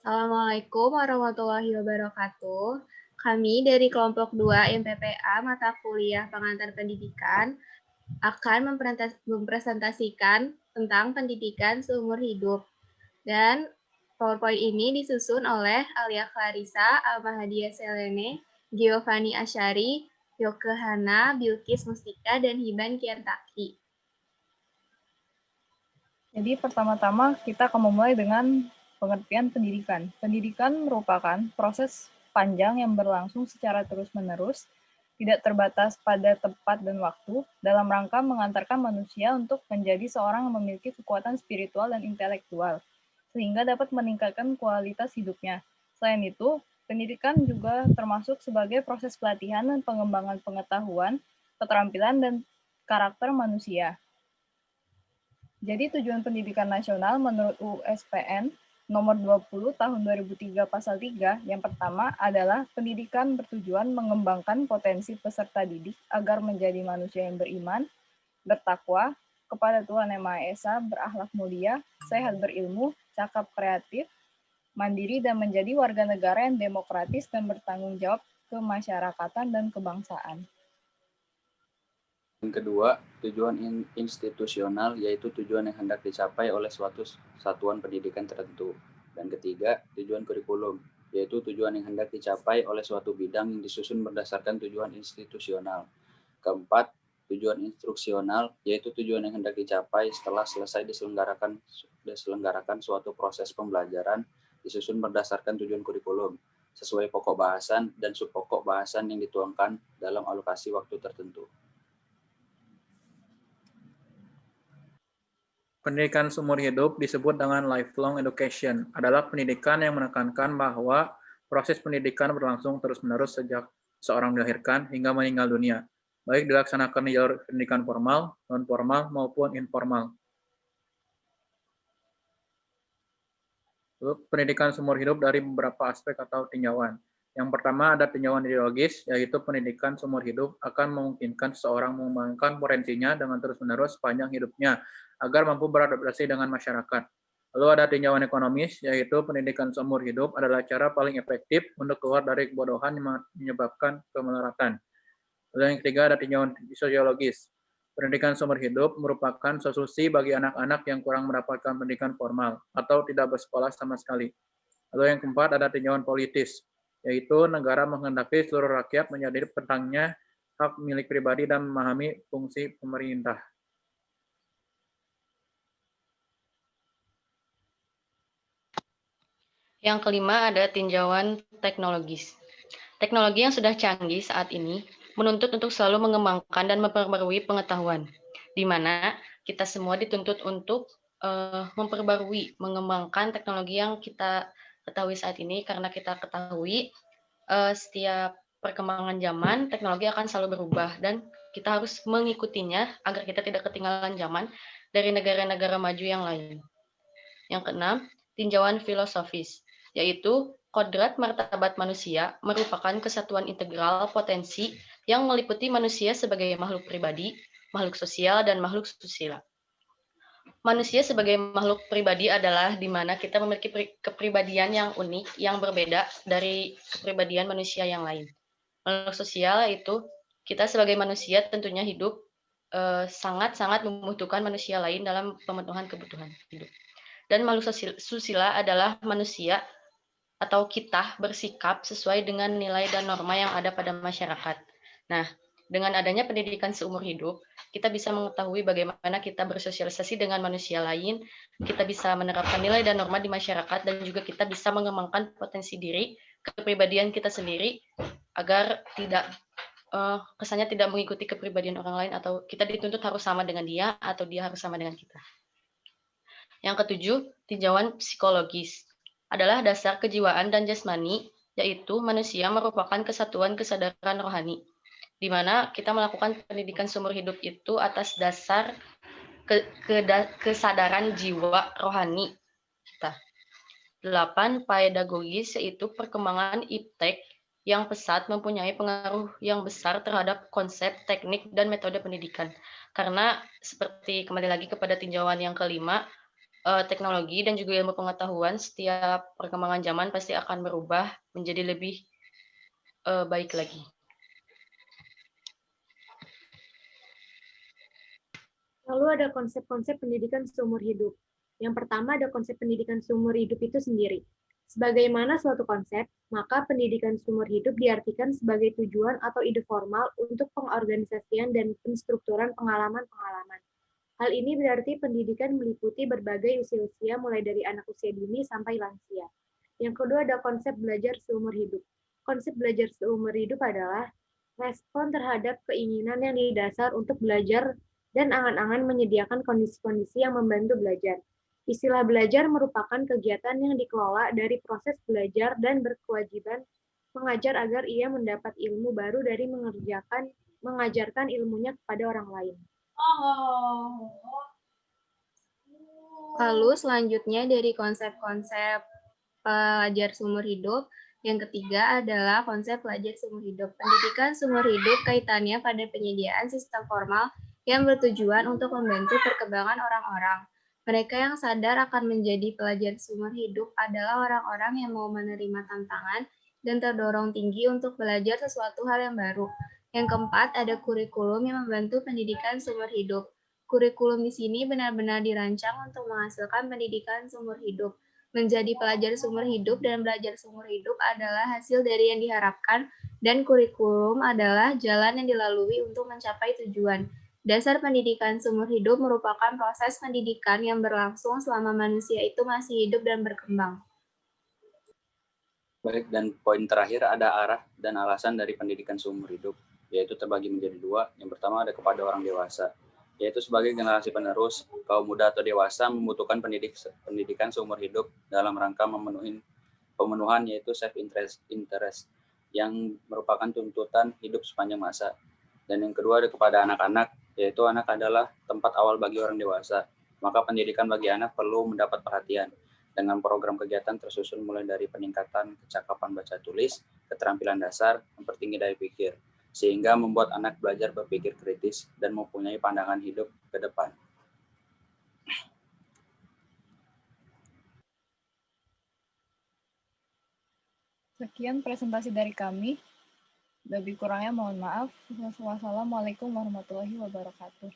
Assalamualaikum warahmatullahi wabarakatuh. Kami dari kelompok 2 MPPA mata kuliah pengantar pendidikan akan mempresentasikan tentang pendidikan seumur hidup. Dan PowerPoint ini disusun oleh Alia Clarissa, Almahadia Selene, Giovanni Asyari, Yoke Hana, Bilkis Mustika, dan Hiban Kiantaki. Jadi pertama-tama kita akan memulai dengan pengertian pendidikan. Pendidikan merupakan proses panjang yang berlangsung secara terus-menerus, tidak terbatas pada tempat dan waktu, dalam rangka mengantarkan manusia untuk menjadi seorang yang memiliki kekuatan spiritual dan intelektual, sehingga dapat meningkatkan kualitas hidupnya. Selain itu, pendidikan juga termasuk sebagai proses pelatihan dan pengembangan pengetahuan, keterampilan, dan karakter manusia. Jadi tujuan pendidikan nasional menurut USPN nomor 20 tahun 2003 pasal 3, yang pertama adalah pendidikan bertujuan mengembangkan potensi peserta didik agar menjadi manusia yang beriman, bertakwa, kepada Tuhan Yang Maha Esa, berakhlak mulia, sehat berilmu, cakap kreatif, mandiri, dan menjadi warga negara yang demokratis dan bertanggung jawab kemasyarakatan dan kebangsaan. Yang kedua, tujuan institusional, yaitu tujuan yang hendak dicapai oleh suatu satuan pendidikan tertentu. Dan ketiga, tujuan kurikulum, yaitu tujuan yang hendak dicapai oleh suatu bidang yang disusun berdasarkan tujuan institusional. Keempat, tujuan instruksional, yaitu tujuan yang hendak dicapai setelah selesai diselenggarakan suatu proses pembelajaran disusun berdasarkan tujuan kurikulum, sesuai pokok bahasan dan subpokok bahasan yang dituangkan dalam alokasi waktu tertentu. Pendidikan seumur hidup disebut dengan lifelong education, adalah pendidikan yang menekankan bahwa proses pendidikan berlangsung terus-menerus sejak seorang dilahirkan hingga meninggal dunia, baik dilaksanakan di jalur pendidikan formal, non-formal, maupun informal. Pendidikan seumur hidup dari beberapa aspek atau tinjauan. Yang pertama ada tinjauan ideologis, yaitu pendidikan seumur hidup akan memungkinkan seseorang mengembangkan potensinya dengan terus-menerus sepanjang hidupnya, agar mampu beradaptasi dengan masyarakat. Lalu ada tinjauan ekonomis, yaitu pendidikan seumur hidup adalah cara paling efektif untuk keluar dari kebodohan yang menyebabkan kemelaratan. Lalu yang ketiga ada tinjauan sosiologis. Pendidikan seumur hidup merupakan solusi bagi anak-anak yang kurang mendapatkan pendidikan formal atau tidak bersekolah sama sekali. Lalu yang keempat ada tinjauan politis, yaitu negara menghendaki seluruh rakyat menjadi petangnya hak milik pribadi dan memahami fungsi pemerintah. Yang kelima ada tinjauan teknologis. Teknologi yang sudah canggih saat ini menuntut untuk selalu mengembangkan dan memperbarui pengetahuan, di mana kita semua dituntut untuk memperbarui, mengembangkan teknologi yang kita ketahui saat ini, karena kita ketahui setiap perkembangan zaman, teknologi akan selalu berubah, dan kita harus mengikutinya agar kita tidak ketinggalan zaman dari negara-negara maju yang lain. Yang keenam, tinjauan filosofis, yaitu kodrat martabat manusia merupakan kesatuan integral potensi yang meliputi manusia sebagai makhluk pribadi, makhluk sosial, dan makhluk susila. Manusia sebagai makhluk pribadi adalah di mana kita memiliki kepribadian yang unik, yang berbeda dari kepribadian manusia yang lain. Makhluk sosial yaitu kita sebagai manusia tentunya hidup sangat-sangat membutuhkan manusia lain dalam pemenuhan kebutuhan hidup. Dan makhluk susila adalah manusia atau kita bersikap sesuai dengan nilai dan norma yang ada pada masyarakat. Nah, dengan adanya pendidikan seumur hidup, kita bisa mengetahui bagaimana kita bersosialisasi dengan manusia lain, kita bisa menerapkan nilai dan norma di masyarakat, dan juga kita bisa mengembangkan potensi diri, kepribadian kita sendiri, agar tidak kesannya tidak mengikuti kepribadian orang lain, atau kita dituntut harus sama dengan dia, atau dia harus sama dengan kita. Yang ketujuh, tinjauan psikologis adalah dasar kejiwaan dan jasmani, yaitu manusia merupakan kesatuan kesadaran rohani, di mana kita melakukan pendidikan seumur hidup itu atas dasar kesadaran jiwa rohani kita. 8. Pedagogis, yaitu perkembangan iptek yang pesat mempunyai pengaruh yang besar terhadap konsep, teknik, dan metode pendidikan. Karena seperti kembali lagi kepada tinjauan yang kelima, teknologi dan juga ilmu pengetahuan, setiap perkembangan zaman pasti akan berubah menjadi lebih baik lagi. Lalu ada konsep-konsep pendidikan seumur hidup. Yang pertama ada konsep pendidikan seumur hidup itu sendiri. Sebagaimana suatu konsep, maka pendidikan seumur hidup diartikan sebagai tujuan atau ide formal untuk pengorganisasian dan penstrukturan pengalaman-pengalaman. Hal ini berarti pendidikan meliputi berbagai usia-usia mulai dari anak usia dini sampai lansia. Yang kedua ada konsep belajar seumur hidup. Konsep belajar seumur hidup adalah respon terhadap keinginan yang didasar untuk belajar dan angan-angan menyediakan kondisi-kondisi yang membantu belajar. Istilah belajar merupakan kegiatan yang dikelola dari proses belajar dan berkewajiban mengajar agar ia mendapat ilmu baru dari mengajarkan ilmunya kepada orang lain. Lalu selanjutnya dari konsep-konsep pelajar seumur hidup, yang ketiga adalah konsep pelajar seumur hidup. Pendidikan seumur hidup kaitannya pada penyediaan sistem formal yang bertujuan untuk membantu perkembangan orang-orang. Mereka yang sadar akan menjadi pelajar seumur hidup adalah orang-orang yang mau menerima tantangan dan terdorong tinggi untuk belajar sesuatu hal yang baru. Yang keempat, ada kurikulum yang membantu pendidikan seumur hidup. Kurikulum di sini benar-benar dirancang untuk menghasilkan pendidikan seumur hidup. Menjadi pelajar seumur hidup dan belajar seumur hidup adalah hasil dari yang diharapkan, dan kurikulum adalah jalan yang dilalui untuk mencapai tujuan. Dasar pendidikan seumur hidup merupakan proses pendidikan yang berlangsung selama manusia itu masih hidup dan berkembang. Baik, dan poin terakhir ada arah dan alasan dari pendidikan seumur hidup, yaitu terbagi menjadi dua. Yang pertama ada kepada orang dewasa, yaitu sebagai generasi penerus, kaum muda atau dewasa membutuhkan pendidikan seumur hidup dalam rangka pemenuhan yaitu self-interest yang merupakan tuntutan hidup sepanjang masa. Dan yang kedua ada kepada anak-anak, yaitu anak adalah tempat awal bagi orang dewasa. Maka pendidikan bagi anak perlu mendapat perhatian dengan program kegiatan tersusun mulai dari peningkatan kecakapan baca tulis, keterampilan dasar, mempertinggi daya pikir, sehingga membuat anak belajar berpikir kritis dan mempunyai pandangan hidup ke depan. Sekian presentasi dari kami. Lebih kurangnya mohon maaf. Wassalamualaikum warahmatullahi wabarakatuh.